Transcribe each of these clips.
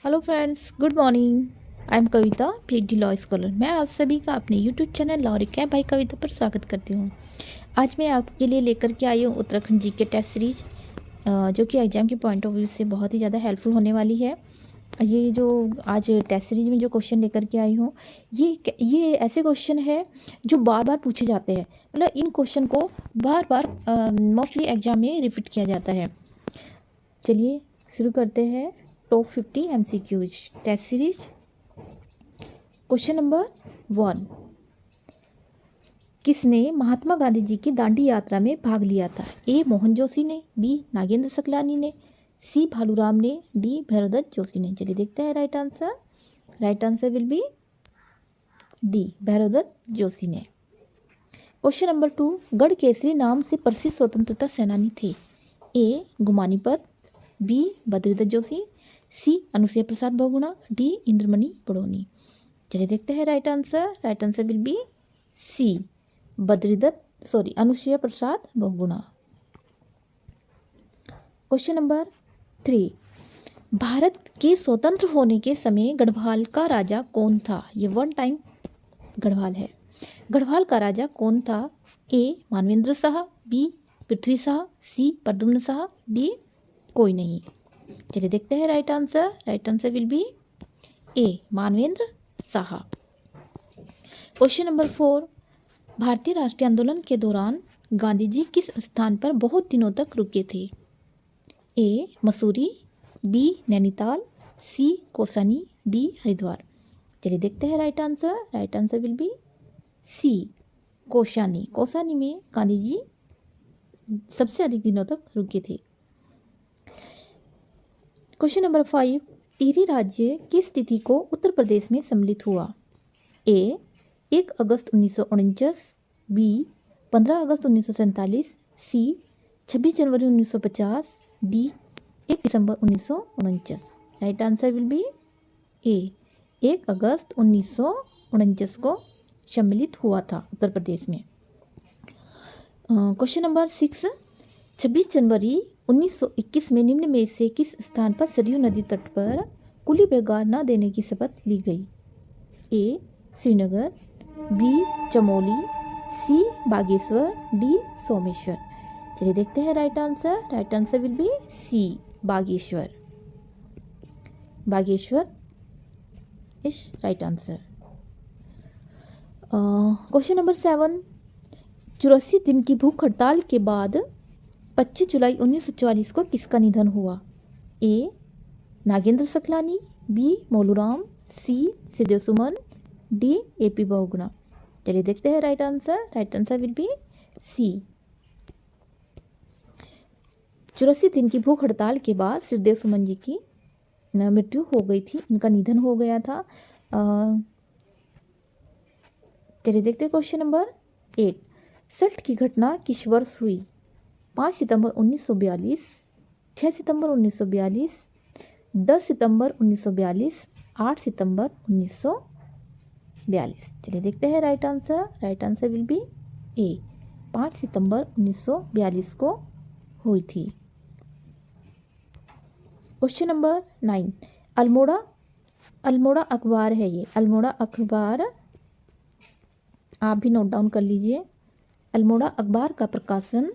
Hello friends, good morning. I am Kavita, PhD law scholar. मैं आप सभी का अपने YouTube channel law recap by Kavita पर स्वागत करती हूँ। आज मैं आपके लिए लेकर के आई हूँ उत्तराखंड जीके टेस्ट सीरीज, जो कि एग्जाम के पॉइंट ऑफ व्यू से बहुत ही ज़्यादा हेल्पफुल होने वाली है। ये जो आज टेस्ट सीरीज में जो क्वेश्चन लेकर के आई हूँ, ये ऐसे क्वेश्चन है जो बार बार पूछे जाते हैं। मतलब इन क्वेश्चन को बार बार मोस्टली एग्जाम में रिपीट किया जाता है। चलिए शुरू करते हैं। Top 50 MCQs test series. Question number 1, किसने महात्मा गांधी जी की दांडी यात्रा में भाग लिया था? ए मोहन जोशी ने, बी नागेंद्र सकलानी ने, सी भालूराम ने, डी भैरवदत्त जोशी ने। चलिए देखते हैं right answer. Right answer will be D, Bhairavdatt Joshi ने। क्वेश्चन नंबर 2, गढ़ केसरी नाम से प्रसिद्ध स्वतंत्रता सेनानी थे? A Gumanipant, B Badridatt Joshi, C Anusuiya Prasad Bahuguna, D Indramani Badoni. चलिए देखते हैं right answer. Right answer will be C, Anusuiya Prasad Bahuguna. Question number 3, Bharat के स्वतंत्र होने के समय गढ़वाल का राजा कौन था? ये वन टाइम गढ़वाल है। गढ़वाल का राजा कौन था? ए मानवेंद्र शाह, बी पृथ्वी शाह, सी प्रद्युम्न शाह, डी कोई नहीं। चलिए देखते हैं right answer. Right answer will be A Manvendra Shah. Question number 4, भारतीय राष्ट्रीय आंदोलन के दौरान गांधी जी किस स्थान पर बहुत दिनों तक रुके थे? A Mussoorie, B Nainital, C Kausani, D Haridwar. चलिए देखते हैं right answer. Right answer will be C Kausani. Kausani में गांधी जी सबसे अधिक दिनों तक रुके थे। क्वेश्चन नंबर 5, टिहरी राज्य किस तिथि को उत्तर प्रदेश में सम्मिलित हुआ? ए 1 अगस्त 1949, बी 15 अगस्त 1947, सी 26 जनवरी 1950, डी 1 दिसंबर 1949। Right answer will be A 1 अगस्त 1949 को सम्मिलित हुआ था उत्तर प्रदेश में। क्वेश्चन नंबर 6, 26 जनवरी 1921 में निम्न में से किस स्थान पर सरयू नदी तट पर कुली बेगार न देने की शपथ ली गई? A Srinagar, B Chamoli, C Bageshwar, D Someshwar. चलिए देखते हैं right answer. Right answer will be C Bageshwar. Bageshwar is right answer. Question number 7, 84 दिन की भूख हड़ताल के बाद 25 जुलाई 1944 को किसका निधन हुआ? A Nagendra Saklani, B Moluram, C Siddhev Suman, D A P Bahuguna. चलिए देखते हैं right answer. Right answer will be C. 84 दिन की भूख हड़ताल के बाद सिद्धेव सुमन जी की मृत्यु हो गई थी, इनका निधन हो गया था। चलिए देखते हैं क्वेश्चन नंबर 8, सल्ट की घटना किस वर्ष हुई? 5 सितंबर 1942, 6 सितंबर 1942, 10 सितंबर 1942, 8 सितंबर 1942। चलिए देखते हैं right answer. Right answer will be A 5 सितंबर 1942 को हुई थी। क्वेश्चन नंबर 9, अल्मोड़ा अखबार है। ये अल्मोड़ा अखबार आप भी नोट डाउन कर लीजिए। अल्मोड़ा अखबार का प्रकाशन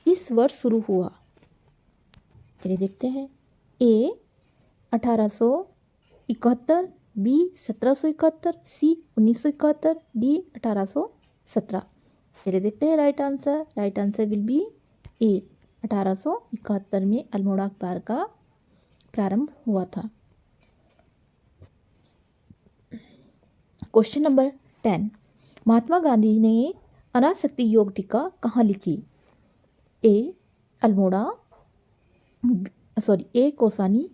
किस वर्ष शुरू हुआ? चलिए देखते हैं। A 1871, B 1771, C 1971, D 1817। चलिए देखते हैं right answer. Right answer will be A 1871 में अल्मोड़ा अखबार का प्रारंभ हुआ था। क्वेश्चन नंबर 10, महात्मा गांधी ने अनासक्ति योग टीका कहाँ लिखी? A Almora, A Kausani,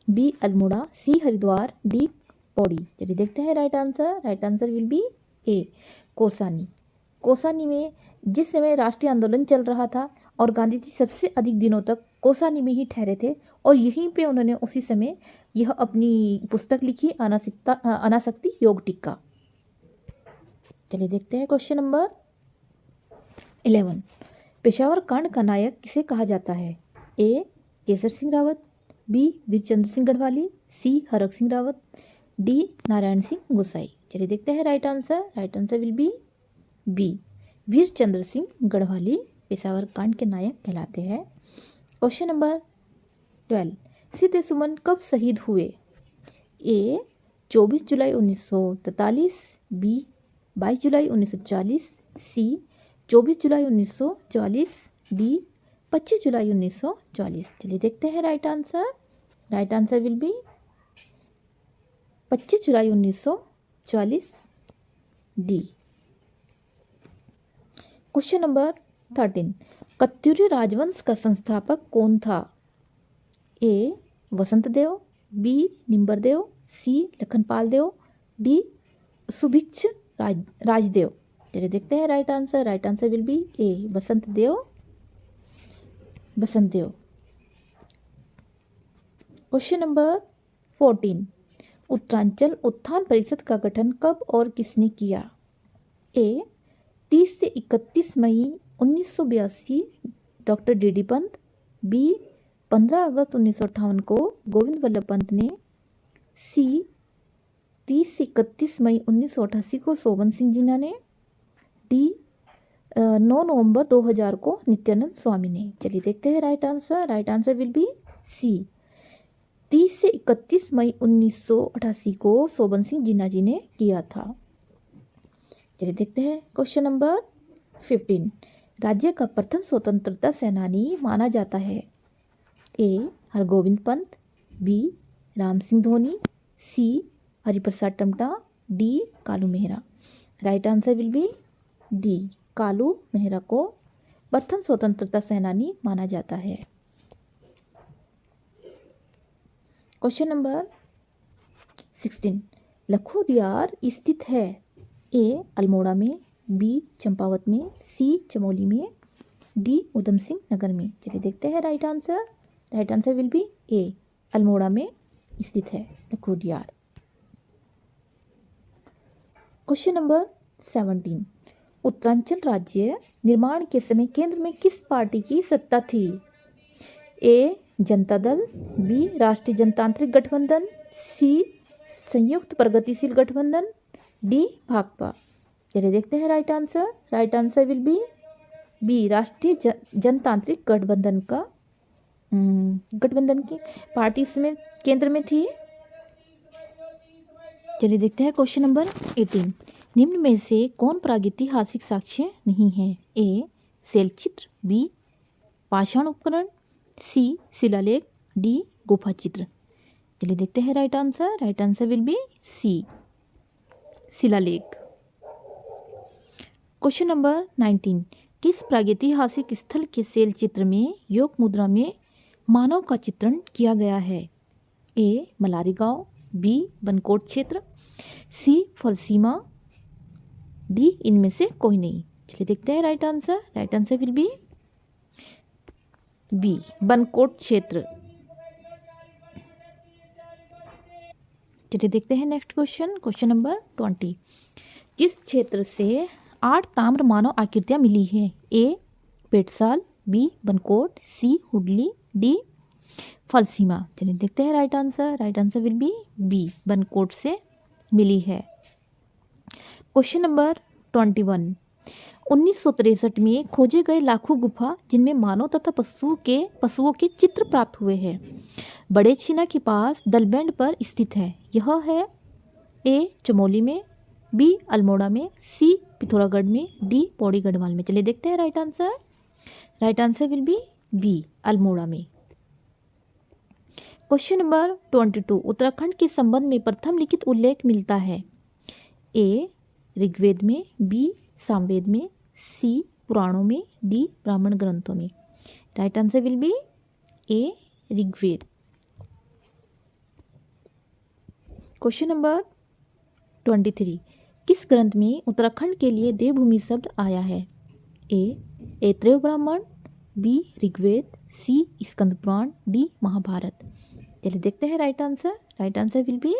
B Almora, C Haridwar, D Pauri. चलिए देखते हैं right answer. Right answer will be A Kausani. Kausani में जिस समय राष्ट्रीय आंदोलन चल रहा था और गांधी जी सबसे अधिक दिनों तक कौसानी में ही ठहरे थे और यहीं पे उन्होंने उसी समय यह अपनी पुस्तक लिखी, अनासक्ति योग टीका। चलिए देखते हैं क्वेश्चन नंबर 11, पेशावर कांड का नायक किसे कहा जाता है? A Kesar Singh Rawat, B Veerchandra Singh Garhwali, C Harak Singh Rawat, D Narayan Singh Gosai. चलिए देखते हैं right answer will be B. Veer Chandra Singh Garhwali Peshawar कांड के नायक कहलाते हैं। क्वेश्चन नंबर 12, सीते सुमन कब शहीद हुए? ए 24 जुलाई 1943, बी 22 जुलाई 1940, सी 24 जुलाई 1944, डी 25 जुलाई 1944। चलिए देखते हैं राइट आंसर विल बी 25 जुलाई 1944, डी। क्वेश्चन नंबर 13, कत्यूरी राजवंश का संस्थापक कौन था? A Vasant Dev, B Nimbardev, C Lakhanpal Dev, D Subhiksh Rajdev. चलिए देखते हैं right answer will be A Vasant Dev. Question number 14, Uttaranchal Utthan Parishad का गठन कब और किसने किया? ए 30 से 31 मई 1982 डॉक्टर डी पंत, बी 15 अगस्त 1958 को गोविंद वल्लभ पंत ने, सी 30 से 31 मई 1988 को शोभन सिंह जीना ने, डी 9 नवंबर 2000 को नित्यानंद स्वामी ने। चलिए देखते हैं right answer will be C 30 से 31 मई 1988 को शोभन सिंह जीना जी ने किया था। चलिए देखते हैं क्वेश्चन नंबर 15, राज्य का प्रथम स्वतंत्रता सेनानी माना जाता है? A Hargovind Pant, B Ram Singh Dhoni, C Hariprasad Tamta, D Kalu Mehra. Right answer will be D, Kalu Mehra को प्रथम स्वतंत्रता सेनानी माना जाता है। क्वेश्चन नंबर 16, लखोदियार स्थित है? ए अल्मोड़ा में, बी चंपावत में, सी चमोली में, डी उधम सिंह नगर में। चलिए देखते हैं राइट आंसर विल बी ए अल्मोड़ा में स्थित है लखोदियार। क्वेश्चन नंबर 17, उत्तरांचल राज्य निर्माण के समय केंद्र में किस पार्टी की सत्ता थी? ए जनता दल, बी राष्ट्रीय जनतांत्रिक गठबंधन, सी संयुक्त प्रगतिशील गठबंधन, डी भाकपा। चलिए देखते हैं right answer will be B Rashtriya Jantantrik गठबंधन की पार्टी इसमें केंद्र में थी। चलिए देखते हैं क्वेश्चन नंबर 18, निम्न में से कौन प्रागैतिहासिक साक्ष्य नहीं है? ए शैलचित्र, बी पाषाण उपकरण, सी शिलालेख, डी गुफा चित्र। चलिए देखते हैं right answer will be C शिलालेख। क्वेश्चन नंबर 19, किस प्रागैतिहासिक स्थल के शैल चित्र में योग मुद्रा में मानव का चित्रण किया गया है? ए मलारी गांव, बी बनकोट क्षेत्र, सी फलसीमा, डी इनमें से कोई नहीं। चलिए देखते हैं right answer will be B Bankot क्षेत्र। चलिए देखते हैं नेक्स्ट क्वेश्चन नंबर 20, किस क्षेत्र से 8 ताम्र मानव आकृतियां मिली है? A Petsal, B Bankot, C Hudli, D Phalsima. चलिए देखते हैं right answer will be B Bankot से मिली है। क्वेश्चन नंबर 21, 1963 में खोजे गए लाखों गुफा जिनमें मानव तथा पशुओं के चित्र प्राप्त हुए हैं बड़े छीना के पास दलबैंड पर स्थित है। यह है ए चमोली में, बी अल्मोड़ा में, सी पिथौरागढ़ में, डी पौड़ी गढ़वाल में। चलिए देखते हैं right answer will be B Almora में। क्वेश्चन नंबर 22, उत्तराखंड के संबंध में प्रथम लिखित उल्लेख मिलता है? ए ऋग्वेद में, बी सामवेद में, सी पुराणों में, डी ब्राह्मण ग्रंथों में। Right answer will be A Rigveda. Question number 23, किस ग्रंथ में उत्तराखंड के लिए देवभूमि शब्द आया है? A Aitareya Brahmana, B Rigveda, C Skanda Purana, D Mahabharata. चलिए देखते हैं right answer will be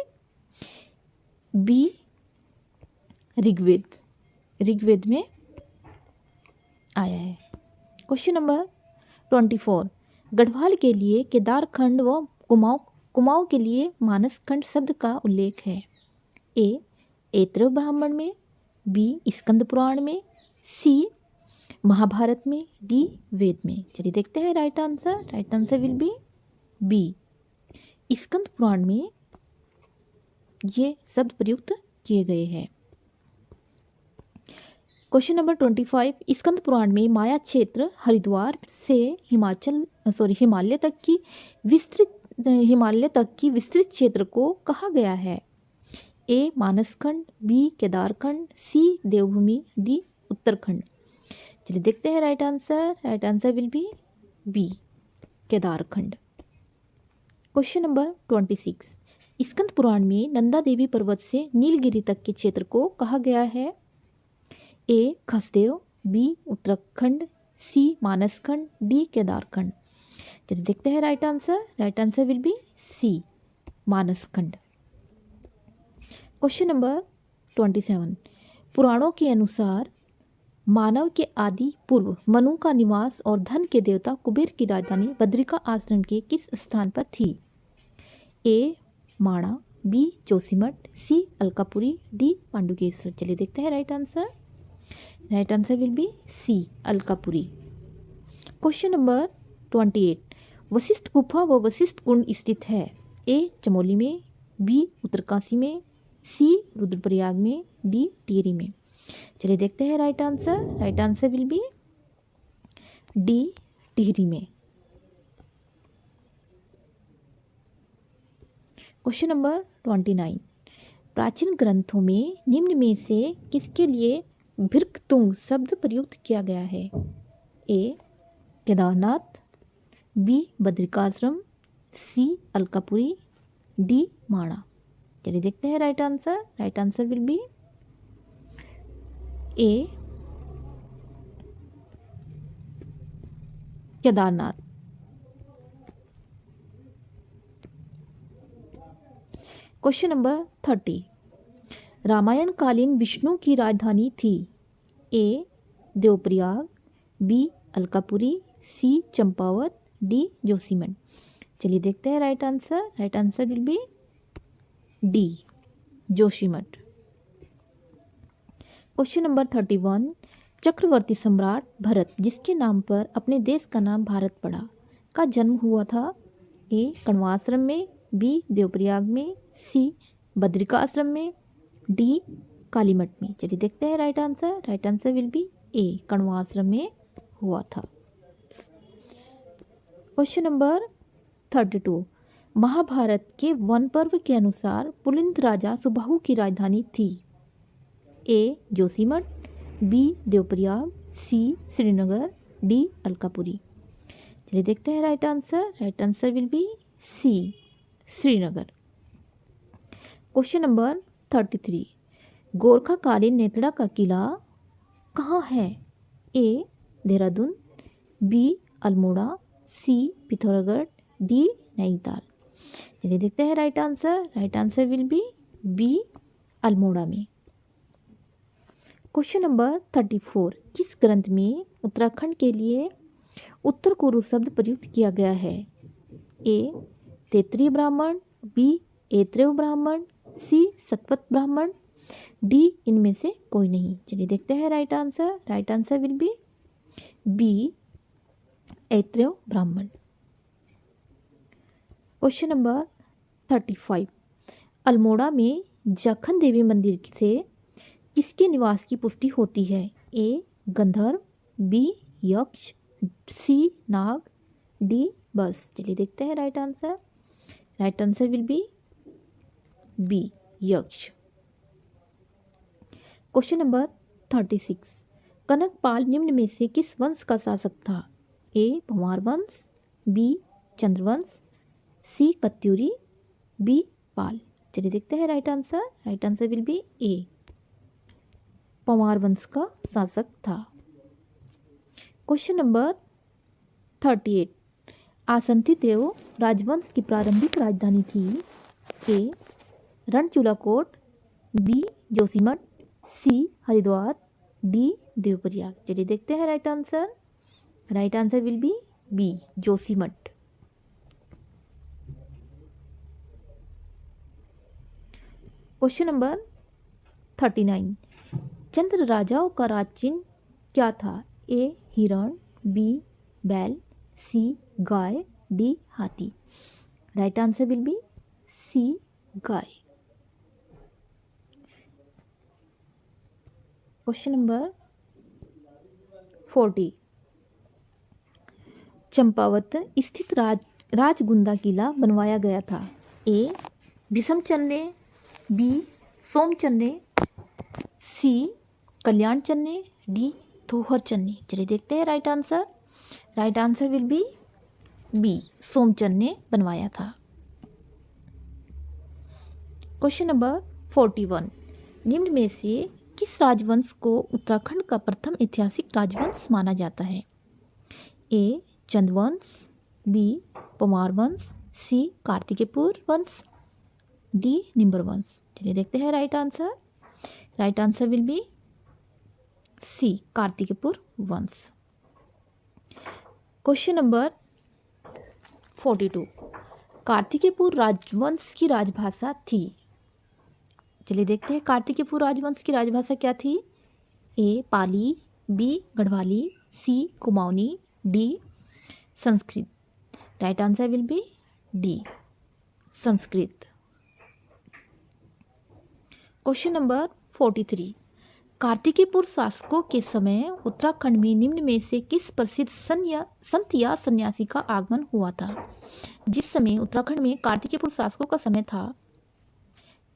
B Rigveda में आया है। क्वेश्चन नंबर 24, गढ़वाल के लिए केदारखंड व कुमाऊं के लिए मानसखंड शब्द का उल्लेख है? ए ऐतरेय ब्राह्मण में, बी स्कंद पुराण में, सी महाभारत में, डी वेद में। चलिए देखते हैं right answer. Right answer will be B, Skanda Purana में ये शब्द प्रयुक्त किए गए हैं। क्वेश्चन नंबर 25, स्कंद पुराण में माया क्षेत्र हरिद्वार से हिमालय तक की विस्तृत क्षेत्र को कहा गया है? A Manaskhand, B Kedarkhand, C Devbhoomi, D Uttarkhand. चलिए देखते हैं right answer. Right answer will be B, Kedarkhand. Question number 26, Skanda Purana में नंदा देवी पर्वत से नीलगिरी तक के क्षेत्र को कहा गया है? A Khasdev, B Uttarakhand, C Manaskhand, D Kedarkhand. चलिए देखते हैं right answer. Right answer will be C, Manaskhand. Question number 27, पुराणों के अनुसार मानव के आदि पूर्व मनु का निवास और धन के देवता कुबेर की राजधानी बद्रिका आश्रम के किस स्थान पर थी? A Mana, B Joshimath, C Alkapuri, D Pandukeshwar. चलिए देखते हैं right answer. Right answer will be C, Alkapuri. Question number 28, Vashishtha गुफा व वशिष्ठ कुंड स्थित है? ए चमोली में, बी उत्तरकाशी में, सी रुद्रप्रयाग में, डी टिहरी में। चलिए देखते हैं right answer. Right answer will be D, Tehri में। क्वेश्चन नंबर 29, प्राचीन ग्रंथों में निम्न में से किसके लिए भृगतुंग शब्द प्रयुक्त किया गया है? A Kedarnath, B Badrikashram, C Alkapuri, D Mana. चलिए देखते हैं right answer. Right answer will be A Kedarnath. Question number 30, Ramayana कालीन विष्णु की राजधानी थी? A Devprayag, B Alkapuri, C Champawat, D Joshimath. चलिए देखते हैं right answer. Right answer will be D, Joshimath. Question number 31, चक्रवर्ती सम्राट भरत जिसके नाम पर अपने देश का नाम भारत पड़ा का जन्म हुआ था? ए कण्वाश्रम में, बी देवप्रयाग में, सी बद्रिकाश्रम में, डी कालीमठ में। चलिए देखते हैं right answer. Right answer will be A, Kanvashram में हुआ था। क्वेश्चन नंबर 32, महाभारत के वन पर्व के अनुसार पुलिंद राजा सुबाहु की राजधानी थी? A Joshimath, B Devprayag, C Srinagar, D Alkapuri. चलिए देखते हैं right answer. Right answer will be C, Srinagar. Question number 33, गोरखाकालीन नेतड़ा का किला कहाँ है? A Dehradun, B Almora, C Pithoragarh, D Nainital. चलिए देखते हैं right answer. Right answer will be B, Almora में। क्वेश्चन नंबर 34, किस ग्रंथ में उत्तराखंड के लिए उत्तर कुरु शब्द प्रयुक्त किया गया है? ए तैत्तिरीय ब्राह्मण, बी ऐतरेय ब्राह्मण, सी शतपथ ब्राह्मण, डी इनमें से कोई नहीं। चलिए देखते हैं right answer. Right answer will be B, Aitareya Brahmana. Question number 35, Almora में जखन देवी मंदिर से किसके निवास की पुष्टि होती है? ए गंधर्व, बी यक्ष, सी नाग, डी बस। चलिए देखते हैं right answer. Right answer will be B, यक्ष। क्वेश्चन नंबर 36, कनकपाल निम्न में से किस वंश का शासक था? ए पंवार वंश, बी चंद्रवंश, सी कत्यूरी, बी पाल। चलिए देखते हैं right answer. Right answer will be A, Panwar वंश का शासक था। क्वेश्चन नंबर 38, आसंती देव राजवंश की प्रारंभिक राजधानी थी? A Ranchulakot, B Joshimath, C Haridwar, D Devprayag. चलिए देखते हैं right answer. Right answer will be B, Joshimath. Question number 39, Chandra राजाओं का राज चिन्ह क्या था? ए हिरण, बी बैल, सी गाय, डी हाथी। Right answer will be C गाय। क्वेश्चन नंबर 40, चंपावत स्थित राजगुंदा किला बनवाया गया था? ए भीषमचंद ने, बी सोमचंद ने, सी कल्याणचंद ने, डी थोहरचंद ने। चलिए देखते हैं right answer. Right answer will be B, Somchand ने बनवाया था। क्वेश्चन नंबर 41, निम्न में से किस राजवंश को उत्तराखंड का प्रथम ऐतिहासिक राजवंश माना जाता है? ए चंदवंश, बी परमार वंश, सी कार्तिकेयपुर वंश, डी निम्बर वंश। चलिए देखते हैं right answer. Right answer will be C Kartikeyapur वंश। क्वेश्चन नंबर 42, कार्तिकेयपुर राजवंश की राजभाषा थी? चलिए देखते हैं कार्तिकेयपुर राजवंश की राजभाषा क्या थी? A Pali, B Garhwali, C Kumaoni, D Sanskrit. Right answer will be D Sanskrit. Question number 43, Kartikeyapur शासकों के समय उत्तराखंड में निम्न में से किस प्रसिद्ध संत या सन्यासी का आगमन हुआ था? जिस समय उत्तराखंड में कार्तिकेयपुर शासकों का समय था,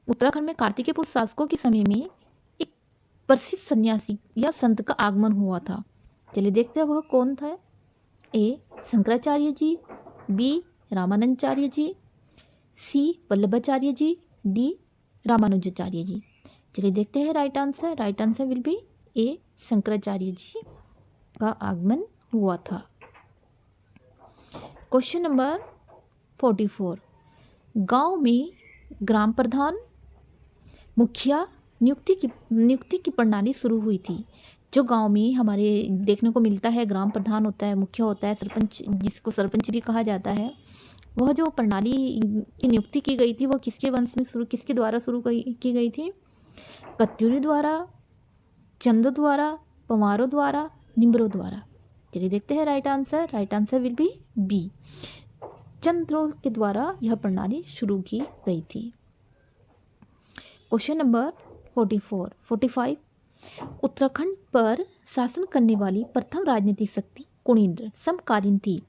उत्तराखंड में कार्तिकेयपुर शासकों के समय में एक प्रसिद्ध सन्यासी या संत का आगमन हुआ था। चलिए देखते हैं वह कौन था। A Shankaracharya ji, B Ramanandacharya ji, C Vallabhacharya ji, D Ramanujacharya ji. चलिए देखते हैं right answer. Right answer will be A Shankaracharya ji का आगमन हुआ था। क्वेश्चन नंबर 44, गांव में ग्राम प्रधान मुखिया नियुक्ति की प्रणाली शुरू हुई थी। जो गांव में हमारे देखने को मिलता है, ग्राम प्रधान होता है, मुखिया होता है, सरपंच जिसको सरपंच भी कहा जाता है, वह जो प्रणाली की नियुक्ति की गई थी वह किसके वंश में किसके द्वारा शुरू की गई थी? कत्यूरी द्वारा, चंद द्वारा, पवारों द्वारा, निम्बरों द्वारा। चलिए देखते हैं right answer. Right answer will be B, चंद्रों के द्वारा यह प्रणाली शुरू की गई थी। क्वेश्चन नंबर 45, उत्तराखंड पर शासन करने वाली प्रथम राजनीतिक शक्ति कुनिंद समकालीन थी।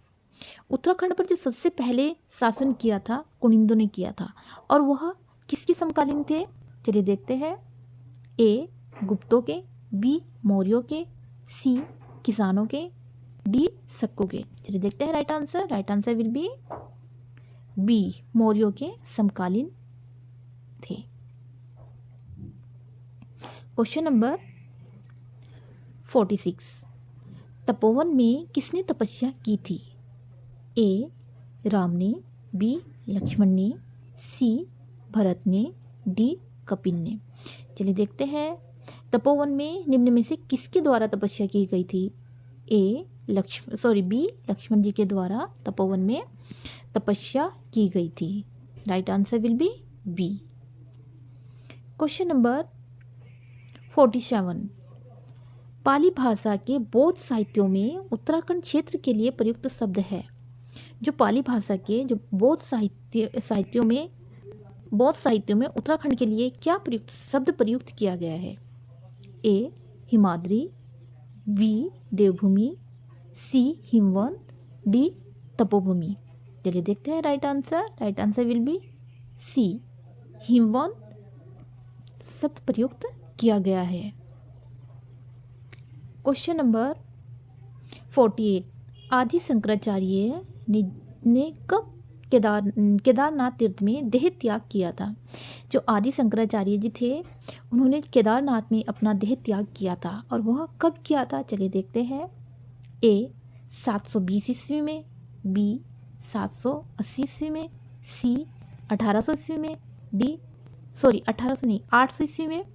उत्तराखंड पर जो सबसे पहले शासन किया था कुनिंदों ने किया था, और वह किसके समकालीन थे? चलिए देखते हैं। ए गुप्तों के, बी मौर्यों के, सी किसानों के, डी सक्कों के। चलिए देखते हैं right answer. Right answer will be B, मौर्यों के समकालीन थे। क्वेश्चन नंबर 46, तपोवन में किसने तपस्या की थी? ए राम ने, बी लक्ष्मण ने, सी भरत ने, डी कपिल ने। चलिए देखते हैं तपोवन में निम्न में से किसके द्वारा तपस्या की गई थी? बी लक्ष्मण जी के द्वारा तपोवन में तपस्या की गई थी। Right answer will be B. Question number 47, Pali भाषा के बौद्ध साहित्यों में उत्तराखंड क्षेत्र के लिए प्रयुक्त शब्द है। जो पाली भाषा के जो बौद्ध साहित्यों में उत्तराखंड के लिए क्या शब्द प्रयुक्त किया गया है? A Himadri, B Devbhoomi, C Himvant, D Tapobhoomi. चलिए देखते हैं right answer. Right answer will be C, Himvant शब्द प्रयुक्त किया गया है। क्वेश्चन नंबर 48, आदि शंकराचार्य ने कब केदारनाथ तीर्थ में देह त्याग किया था? जो आदि शंकराचार्य जी थे उन्होंने केदारनाथ में अपना देह त्याग किया था, और वह कब किया था? चलिए देखते हैं। ए 720 ईस्वी में, बी 780 ईस्वी में, सी 1800 ईस्वी में, डी 800 ईस्वी में,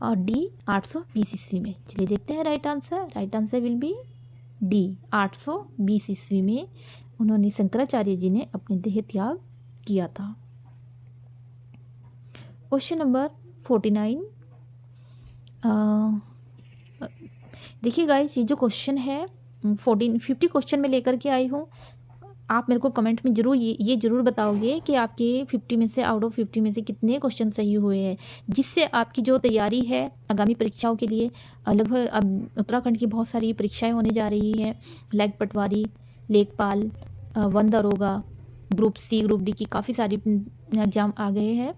और डी 820 ईस्वी में। चलिए देखते हैं right answer. Right answer will be D 820 ईस्वी में उन्होंने शंकराचार्य जी ने अपने देह त्याग किया था। Question number 49। देखिए गाइस, ये जो क्वेश्चन है 50 क्वेश्चन में लेकर के आई हूँ। आप मेरे को कमेंट में ज़रूर ये ज़रूर बताओगे कि आपके 50 में से आउट ऑफ 50 में से कितने क्वेश्चन सही हुए हैं, जिससे आपकी जो तैयारी है आगामी परीक्षाओं के लिए, लगभग अब उत्तराखंड की बहुत सारी परीक्षाएं होने जा रही हैं। लैग पटवारी, लेखपाल, वन दरोगा, ग्रुप सी, ग्रुप डी की काफ़ी सारी एग्जाम आ गए हैं।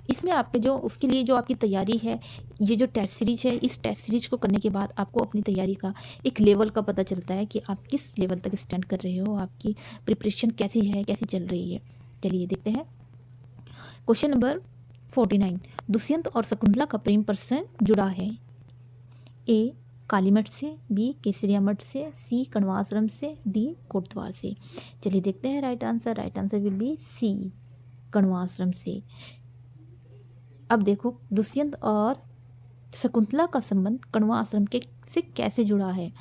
इसमें आपके जो उसके लिए जो आपकी तैयारी है, ये जो टेस्ट सीरीज है, इस टेस्ट सीरीज को करने के बाद आपको अपनी तैयारी का एक लेवल का पता चलता है कि आप किस लेवल तक स्टैंड कर रहे हो, आपकी प्रिपरेशन कैसी है, कैसी चल रही है। चलिए देखते हैं क्वेश्चन नंबर 49। दुष्यंत और शकुंतला का प्रेम प्रसंग जुड़ा है। ए कालीमठ से, बी केसरिया मठ से, सी कण्वाश्रम से, डी कोटद्वार से। चलिए देखते हैं right answer. Right answer will be C, Kanvashram से। अब देखो, दुष्यंत और शकुंतला का संबंध कण्वा आश्रम के से कैसे जुड़ा है।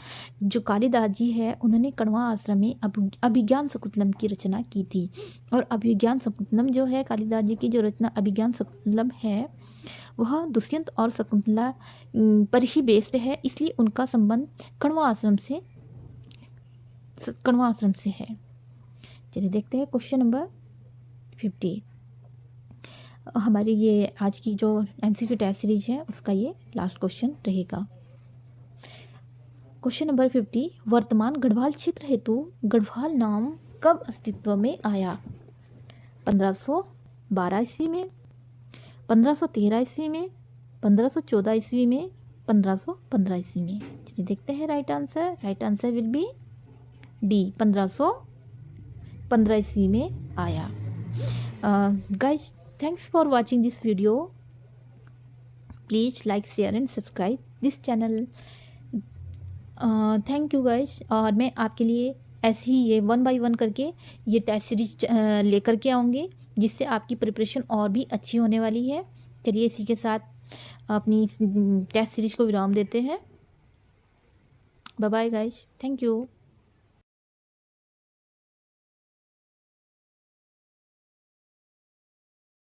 जो कालिदास जी है, उन्होंने कण्वा आश्रम में अभिज्ञान शकुंतलम की रचना की थी। और अभिज्ञान शकुंतलम जो है, कालिदास जी की जो रचना अभिज्ञान शकुंतलम है, वह दुष्यंत और शकुंतला पर ही बेस्ड है। इसलिए उनका संबंध कण्वा आश्रम से है। चलिए देखते हैं क्वेश्चन नंबर 50। हमारी ये आज की जो MCQ टेस्ट सीरीज है, उसका ये लास्ट क्वेश्चन रहेगा। Question number 50। वर्तमान गढ़वाल क्षेत्र हेतु गढ़वाल नाम कब अस्तित्व में आया? 1512 ईस्वी में, 1513 ईस्वी में, 1514 ईस्वी में, 1515 ईस्वी में। चलिए देखते हैं right answer. Right answer will be D, 1515 ईस्वी में आया। Guys, thanks for watching this video. Please like, share and subscribe this channel. Thank you guys. और मैं आपके लिए ऐसे ही ये 1 बाय 1 करके ये टेस्ट सीरीज लेकर के आऊँगी, जिससे आपकी प्रिपरेशन और भी अच्छी होने वाली है। चलिए इसी के साथ अपनी टेस्ट सीरीज को विराम देते हैं। Bye bye guys, thank you.